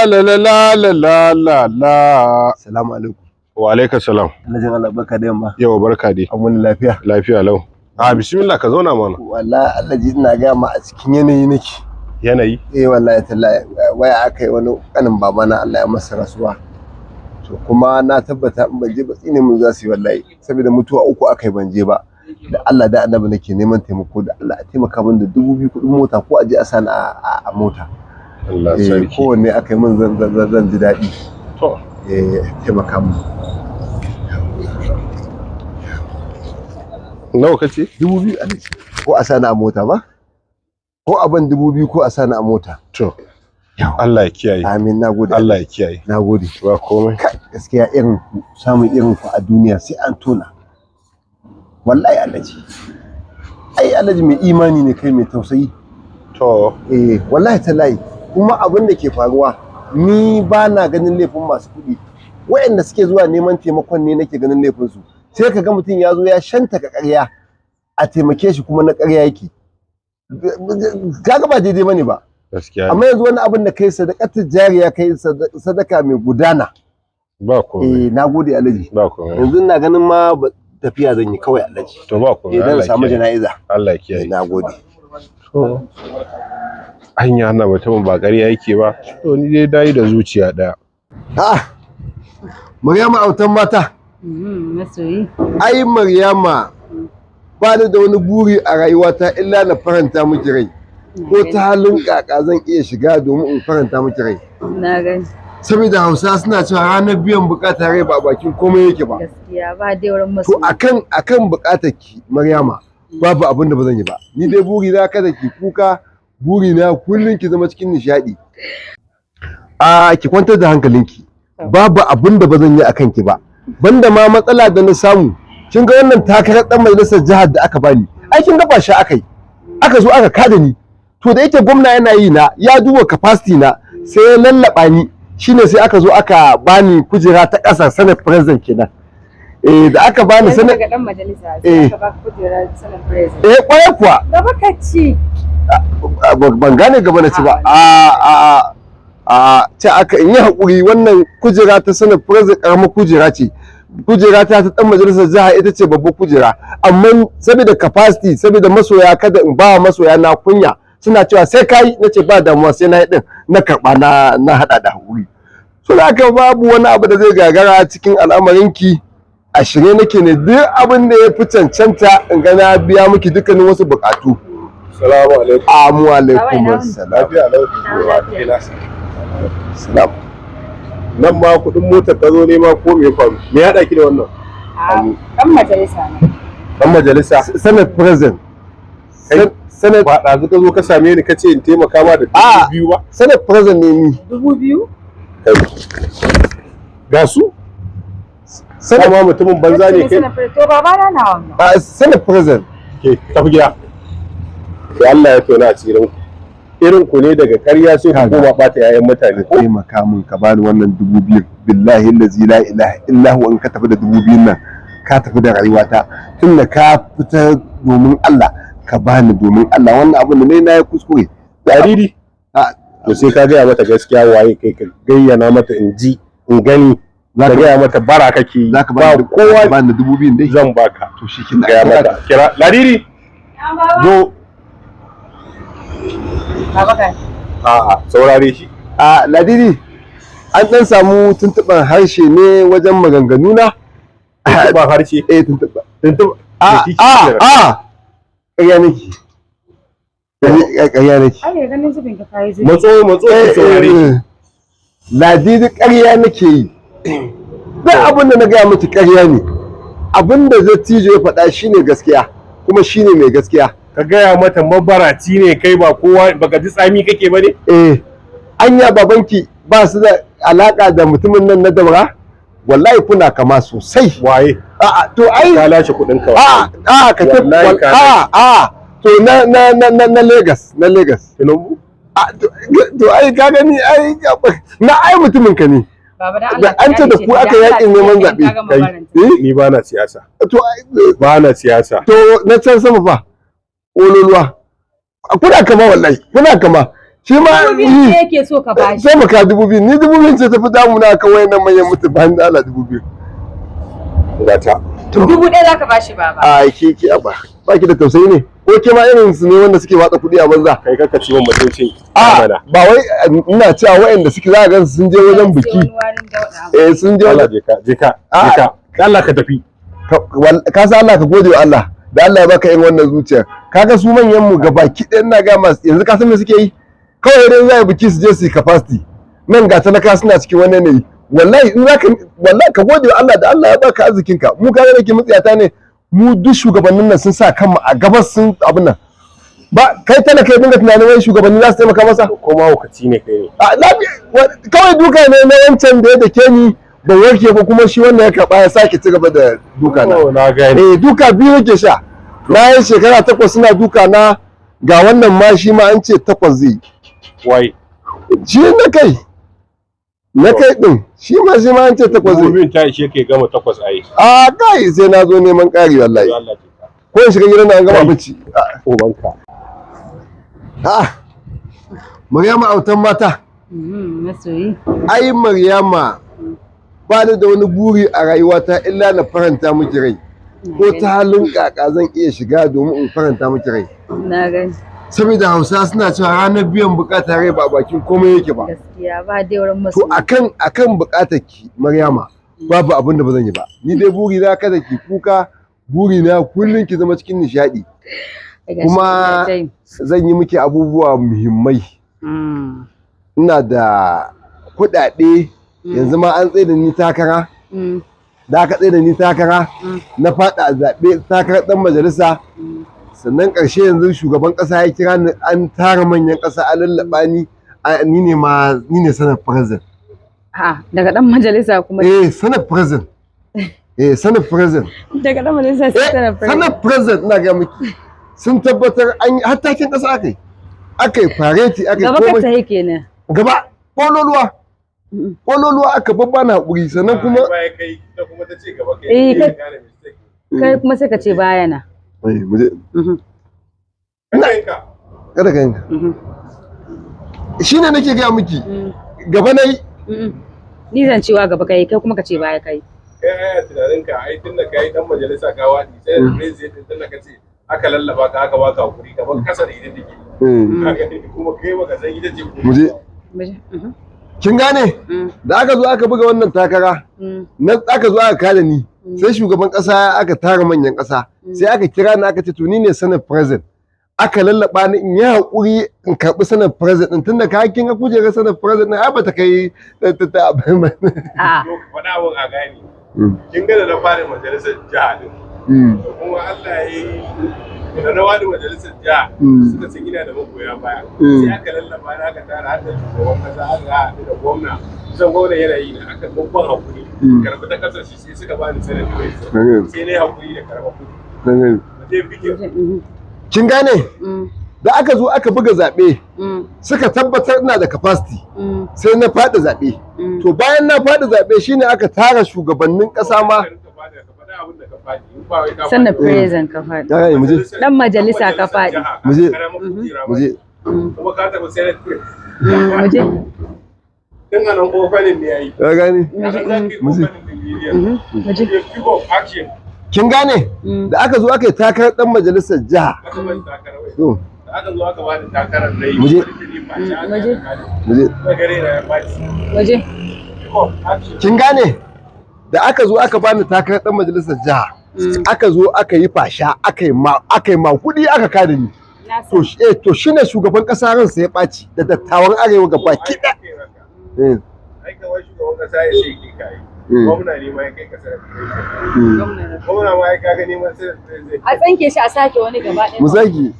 la la la la la la la la. Assalamu alaikum. Wa alaikum salam. Alhajin Allah barka da yamma. Yawa barka dai. An wani lafiya? Lafiya lau. Bismillah ka zauna mana. Wallahi Alhaji ina ga ma a cikin yanayi nake. Yanayi? Wallahi tallahi waya aka yi wani kanin babana Allah ya masa rasuwa. To kuma na tabbata in ban je ba tsine mun za su yi wallahi saboda mutuwa uku aka yi ban je ba. Da Allah da Annabi nake neman taimako da Allah a taimaka min da 2000 kuɗin mota ko a je a sani a mota. Allah sarki. Kowanne aka yi min zan ji daɗi. To. Taimaka min. Nawa kace? 2000 Alhaji. Ko a sani a mota ba? Ko abin 2000 ko a sani a mota. To. Allah ya kiyaye. Amin, nagode. Allah ya kiyaye. Nagode. Ba komai. Gaskiya irin samun irin ku a duniya sai an tona. Wallahi Alhaji. Ai Alhaji mai imani ne kai mai tausayi. To. Wallahi tallahi kuma abin da ke faruwa ni ba na ganin laifin masu kuɗi. Waɗanda suke zuwa neman taimakon ne nake ganin laifin su. Sai ka ga mutum ya zo ya shanta ka ƙarya a taimake shi kuma na ƙarya yake. Kaga ba daidai bane ba. Gaskiya. Amma yanzu wani abin da kai sadaqatul jariya kai sadaka mai gudana. Ba komai. Nagode Alhaji. Ba komai. Yanzu ina ganin ma tafiya zan yi kawai Alhaji. To ba komai. Allah ya samu jana'iza. Allah ya kiyaye. Nagode. To. Hanya na mutumin ba ƙarya yake ba. To ni dai dai da zuciya daya. Maryama autan mata. Masoyi. Ai Maryama ba ni da wani buri a rayuwata illa na faranta miki rai. Ko ta halin kaka zan iya shiga domin in faranta miki rai. Na gani. Saboda Hausa suna cewa ranar biyan bukata rai ba bakin komai yake ba. Gaskiya ba dai wurin masoyi. To akan bukatar ki Maryama babu abin da ba zan yi ba. Ni dai buri na kada ki kuka, buri na kullun ki zama cikin nishadi. Ki kwantar da hankalinki. Babu abin da ba zan yi akan ki ba. Banda ma matsala da na samu. Kin ga wannan takarar dan majalisar jihar da aka bani. Ai kin ga ba shi aka yi. Aka zo aka kada ni. To da yake gwamna yana yi na ya duba capacity na sai ya lallaba ni shine sai aka zo aka bani kujera ta ƙasa Senate President kenan. Da aka bani Senate daga dan majalisa sai aka baka kujera Senate President. Kwaye kuwa. Gaba ka ci. Ban gane gaba na ci ba. Ce aka in yi haƙuri wannan kujera ta Senate President ƙaramar kujera ce. Kujera ta dan majalisar jiha ita ce babbar kujera amma saboda capacity saboda masoya kada in ba masoya na kunya suna cewa sai kai nace ba damuwa sai na yi din na karba na hada da hakuri so haka babu wani abu da zai gagara cikin al'amarinki a shirye nake ne duk abin da ya fi cancanta in ga na biya miki dukkanin wasu bukatu. Assalamu alaikum. Amu alaikum assalam. Lafiya lau. Salam. Nan ma kuɗin motar ka zo nema ko me faru? Me ya ki da wannan? Dan majalisa ne. Dan majalisa. Senate President. Senate ba ɗazu ka zo ka same ni ka ce in taimaka ma da 2000 ba? Senate President ne ni. 2000? Ga su? Senate ma mutumin banza ne kai? To babana na wannan. Senate President. Ke tafi gida. Da Allah ya tona asirin ku. Irin ku ne daga ƙarya sai ku koma ɓata yayan mutane. Ka taimaka min ka bani wannan 2000 billahi allazi la ilaha illa huwa in ka tafi da 2000 nan ka tafi da rayuwata tunda ka fita domin Allah ka bani domin Allah wannan abin da ne na yi kuskure. Jariri. To sai ka gaya mata gaskiya waye kai ka gayyana mata in ji in gani ka gaya mata bara kake za ka bani kowa bani 2000 dai zan baka to shi kin gaya mata kira Ladidi zo. Saurare shi. Ladidi an dan samu tuntuban harshe ne wajen maganganu na. Tuntuban harshe? Tuntuban. Ƙarya nake. Ƙarya nake. Ai ganin zubin ka kai zai. Matso saurare. Ladidi ƙarya nake yi. Duk abin da na gaya miki ƙarya ne. Abin da Zattijo ya faɗa shine gaskiya kuma shine mai gaskiya. Ka gaya mata mabaraci ne kai ba kowa baka ji tsami kake ba ne? Anya babanki ba su da alaka da mutumin nan na Daura? Wallahi kuna kama sosai. Waye? To ai ka lashe kudin ka. Ka to na Lagos, na Lagos. Tinubu? To ai ka gani ai na ai mutumin ka ne. Baba dan Allah. Da an ce da ku aka yakin neman zabe. Ni ba na siyasa. To ba na siyasa. To na can sama fa. Ololuwa kuna kama wallahi kuna kama shi ma Dubu biyu ne yake so ka bashi. sai mu ka 2000 ni 2000 ce tafi damuna kan wayannan manyan mutum ban da Allah 2000 gata 1000 za ka bashi baba. a ki ba ki da tausayi ne ko ke ma irin su ne wanda suke watsa kuɗi a banza kai kaka ci mun mutuncin a mana ba wai ina cewa wayanda suke za ka gansu sun je wajen biki sun je Allah wajen je ka Allah ka tafi ka san Allah ka gode wa Allah da Allah ya baka irin wannan zuciya kaga su manyan mu ga baki ɗaya ina ga masu yanzu ka san me suke yi kawai dai za biki su je su yi capacity nan ga talaka suna cikin wannan ne wallahi in zaka wallahi ka gode wa Allah da Allah ya baka arzikin ka mu kaga nake mutsiyata ne mu duk shugabannin nan sun sa kanmu a gabas sun abin nan ba kai talaka ya dinga tunanin wani shugabanni za su taimaka masa ko ma hukaci ne kai ne a kawai duka ne na wancan da ya dake ni ban warke ba kuma shi wannan ya karɓa ya sake ci gaba da duka na gane duka biyu yake sha na yin shekara 8 suna duka na ga wannan ma shi ma an ce 8 zai wai shi na kai din shi ma an ce 8 zai bin ta ishe kai gama 8 ai a kai sai na zo neman ƙari wallahi ko in shiga gidan na an gama bacci ubanka Maryama autan mata masoyi ai Maryama ba da wani buri a rayuwata illa na faranta miki rai ko ta halin kaka zan iya shiga domin in faranta miki rai na gani saboda Hausa suna cewa ranar biyan bukata rai ba bakin komai yake ba gaskiya ba dai wurin to masoyi akan bukatar ki Maryama babu abin da ba zan yi ba ni dai buri na kada ki kuka buri na kullun ki zama cikin nishadi kuma zan yi miki abubuwa muhimmai ina da kuɗaɗe yanzu ma an tsaye da ni takara da aka tsaye da ni takara na faɗa a zaɓe takarar ɗan majalisa sannan ƙarshe yanzu shugaban ƙasa ya kira ni an tara manyan ƙasa a lallaɓa ni ne sanar president daga ɗan majalisa kuma sanar president sanar president daga ɗan majalisa sai sanar president ina ga miki sun tabbatar an yi hattakin ƙasa aka yi fareti aka yi komai gaba ka tahi kenan gaba ƙololuwa aka babba na haƙuri sannan kuma kai kuma sai ka ce bayana kada ka yanka shi ne nake gaya miki gaba na yi ni zan cewa gaba kai kuma ka ce baya kai ai tunanin ka ai tunda kai dan majalisa ka wadi sai president tunda ka ce aka lallaba ka aka baka hakuri kamar kasa da idan take kuma kai baka san ita ce muje kin gane da aka zo aka buga wannan takara nan aka zo aka kada ni sai shugaban kasa aka tara manyan kasa sai aka kira ni aka ce to ni ne sanar president aka lallaba ni in yi hakuri in karbi sanar president din tunda ka kin ga kujerar sanar president ai ba ta kai ta abin ba a faɗa abun a gani kin ga da na fara majalisar jiha din kuma Allah ya yi da na wani majalisar jiha suka ce gina da magoya baya sai aka lallaba na aka tara har da shugaban kasa aka haɗu da gwamna kusan gwamna yana yi da aka babban hakuri karɓi ta kasar shi sai suka bani sanar sai na yi hakuri da karɓa kuɗi kin gane da aka zo aka buga zaɓe suka tabbatar ina da capacity sai na faɗi zaɓe to bayan na faɗi zaɓe shine aka tara shugabannin ƙasa ma sannan president ka faɗi dan majalisa ka faɗi muje kuma ka taɓa senate muje tun a nan kofanin ne ya yi ya gane kin gane da aka zo aka yi takarar dan majalisar jiha da aka zo aka bada takarar da yi muje kin gane da aka zo aka bani takarar dan majalisar jiha aka zo aka yi fasha aka yi makudi aka kada ni to shine shugaban kasa ransa ya ɓaci da dattawan arewa gaba kiɗa ai kawai shugaban kasa ya ce ki kai gwamna ne ma ya kai kasar gwamna ma ya kaga neman sai a tsanke shi a sake wani gaba ɗaya mu sake